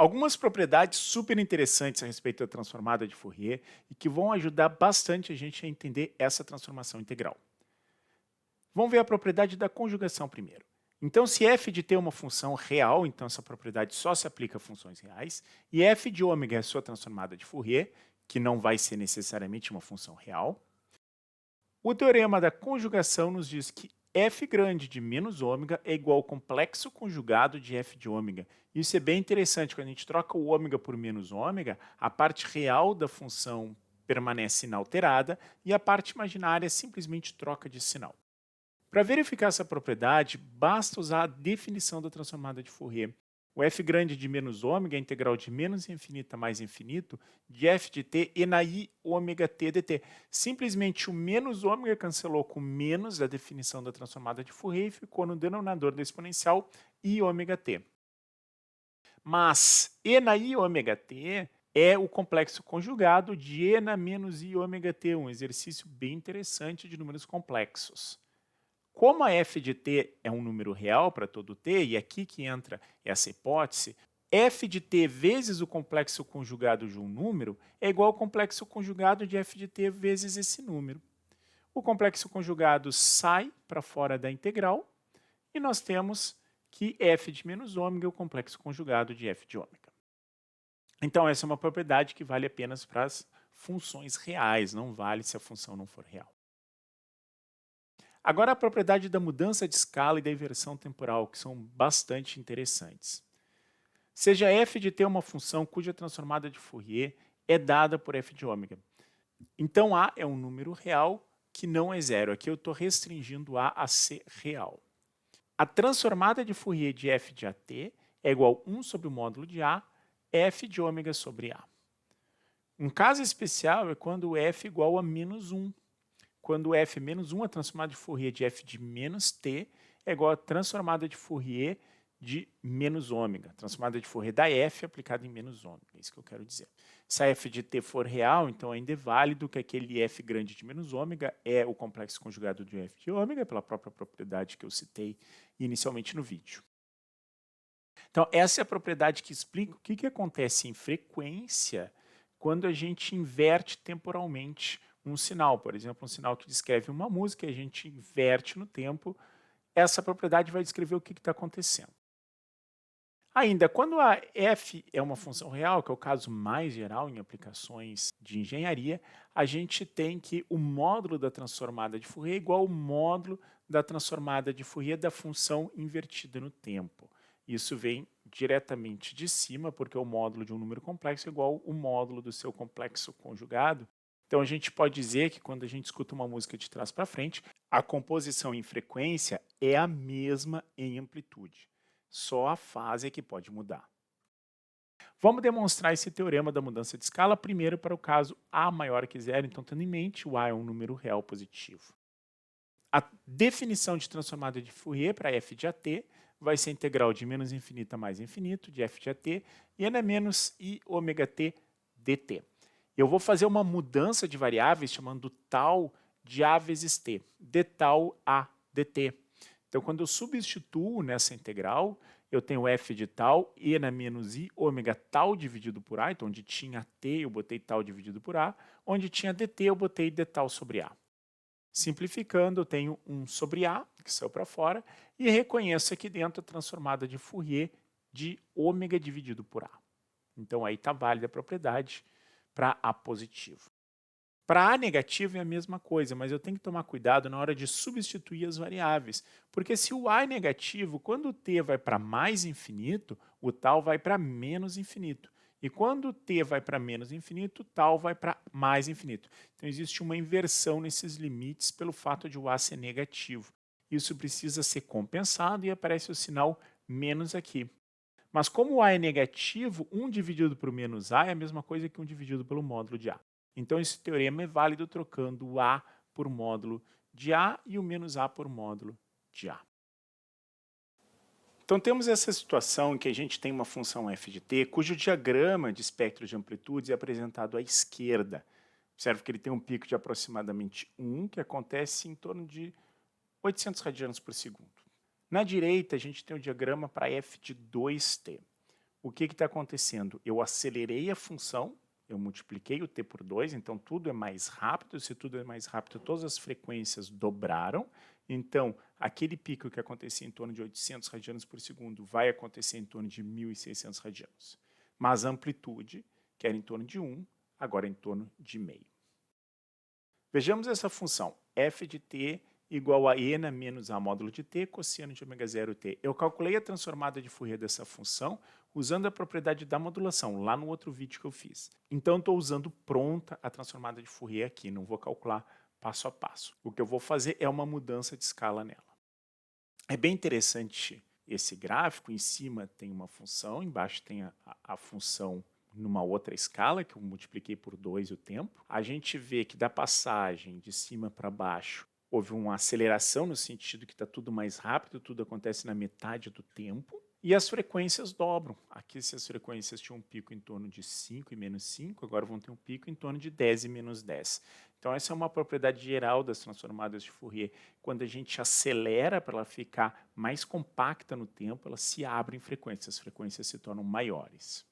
Algumas propriedades super interessantes a respeito da transformada de Fourier e que vão ajudar bastante a gente a entender essa transformação integral. Vamos ver a propriedade da conjugação primeiro. Então, se f de t é uma função real, então essa propriedade só se aplica a funções reais, e f de ômega é a sua transformada de Fourier, que não vai ser necessariamente uma função real. O teorema da conjugação nos diz que f grande de menos ômega é igual ao complexo conjugado de f de ômega. Isso é bem interessante, quando a gente troca o ômega por menos ômega, a parte real da função permanece inalterada e a parte imaginária simplesmente troca de sinal. Para verificar essa propriedade, basta usar a definição da transformada de Fourier. O f grande de menos ômega é a integral de menos infinito a mais infinito de f de t e na i ômega t dt. Simplesmente o menos ômega cancelou com menos da definição da transformada de Fourier e ficou no denominador da exponencial i ômega t. Mas e na i ômega t é o complexo conjugado de e na menos i ômega t, um exercício bem interessante de números complexos. Como a f de t é um número real para todo t, e aqui que entra essa hipótese, f de t vezes o complexo conjugado de um número é igual ao complexo conjugado de f de t vezes esse número. O complexo conjugado sai para fora da integral e nós temos que f de menos ômega é o complexo conjugado de f de ômega. Então, essa é uma propriedade que vale apenas para as funções reais, não vale se a função não for real. Agora, a propriedade da mudança de escala e da inversão temporal, que são bastante interessantes. Seja f de t uma função cuja transformada de Fourier é dada por f de ômega. Então, A é um número real que não é zero. Aqui eu estou restringindo A ser real. A transformada de Fourier de f de at é igual a 1 sobre o módulo de A, f de ômega sobre A. Um caso especial é quando f é igual a menos 1. Quando f é menos 1, a transformada de Fourier de f de menos t é igual a transformada de Fourier de menos ômega. Transformada de Fourier da f aplicada em menos ômega. É isso que eu quero dizer. Se a f de t for real, então ainda é válido que aquele f grande de menos ômega é o complexo conjugado de f de ômega, pela própria propriedade que eu citei inicialmente no vídeo. Então, essa é a propriedade que explica o que acontece em frequência quando a gente inverte temporalmente um sinal. Por exemplo, um sinal que descreve uma música e a gente inverte no tempo, essa propriedade vai descrever o que está acontecendo. Ainda, quando a f é uma função real, que é o caso mais geral em aplicações de engenharia, a gente tem que o módulo da transformada de Fourier é igual ao módulo da transformada de Fourier da função invertida no tempo. Isso vem diretamente de cima, porque o módulo de um número complexo é igual ao módulo do seu complexo conjugado. Então, a gente pode dizer que quando a gente escuta uma música de trás para frente, a composição em frequência é a mesma em amplitude. Só a fase é que pode mudar. Vamos demonstrar esse teorema da mudança de escala primeiro para o caso A maior que zero, então tendo em mente o A é um número real positivo. A definição de transformada de Fourier para f de at vai ser integral de menos infinito a mais infinito de f de at e n é menos i ômega t dt. Eu vou fazer uma mudança de variáveis chamando tal de a vezes t, d tal a dt. Então, quando eu substituo nessa integral, eu tenho f de tal, e na menos i ômega tal dividido por a. Então, onde tinha t, eu botei tal dividido por a. Onde tinha dt, eu botei d tal sobre a. Simplificando, eu tenho 1 sobre a, que saiu para fora, e reconheço aqui dentro a transformada de Fourier de ômega dividido por a. Então, aí está válida a propriedade para a positivo. Para A negativo é a mesma coisa, mas eu tenho que tomar cuidado na hora de substituir as variáveis, porque se o A é negativo, quando o t vai para mais infinito, o tal vai para menos infinito. E quando o t vai para menos infinito, o tal vai para mais infinito. Então existe uma inversão nesses limites pelo fato de o A ser negativo. Isso precisa ser compensado e aparece o sinal menos aqui. Mas como o A é negativo, 1 dividido por menos A é a mesma coisa que 1 dividido pelo módulo de A. Então, esse teorema é válido trocando o A por módulo de A e o menos A por módulo de A. Então, temos essa situação em que a gente tem uma função f de t, cujo diagrama de espectro de amplitudes é apresentado à esquerda. Observe que ele tem um pico de aproximadamente 1, que acontece em torno de 800 radianos por segundo. Na direita, a gente tem o diagrama para f de 2t. o que está acontecendo? Eu acelerei a função, eu multipliquei o t por 2, então tudo é mais rápido. Se tudo é mais rápido, todas as frequências dobraram. Então, aquele pico que acontecia em torno de 800 radianos por segundo vai acontecer em torno de 1.600 radianos. Mas a amplitude, que era em torno de 1, agora é em torno de meio. Vejamos essa função, f de t igual a ena menos a módulo de t, cosseno de ômega 0 t. Eu calculei a transformada de Fourier dessa função usando a propriedade da modulação, lá no outro vídeo que eu fiz. Então, estou usando pronta a transformada de Fourier aqui, não vou calcular passo a passo. O que eu vou fazer é uma mudança de escala nela. É bem interessante esse gráfico, em cima tem uma função, embaixo tem a função numa outra escala, que eu multipliquei por 2 o tempo. A gente vê que da passagem de cima para baixo, houve uma aceleração no sentido que está tudo mais rápido, tudo acontece na metade do tempo. E as frequências dobram. Aqui, se as frequências tinham um pico em torno de 5 e menos 5, agora vão ter um pico em torno de 10 e menos 10. Então, essa é uma propriedade geral das transformadas de Fourier. Quando a gente acelera para ela ficar mais compacta no tempo, ela se abre em frequências, as frequências se tornam maiores.